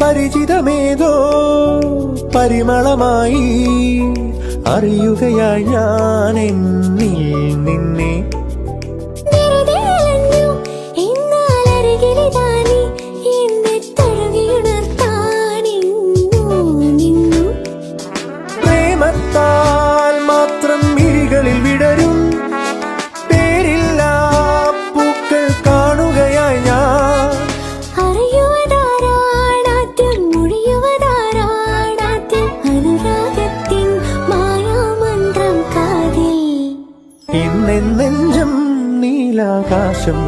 പരിചിതമേതോ പരിമളമായി അറിയുകയായി ഞാൻ എന്നിൽ നിന്നെ. പ്രേമത്താൽ മാത്രം മിഴികളിൽ വിടരും പേരില്ലാ പൂക്കൾ കാണുകയായി ഞാൻ. ഇന്നെഞ്ചം നീലാകാശം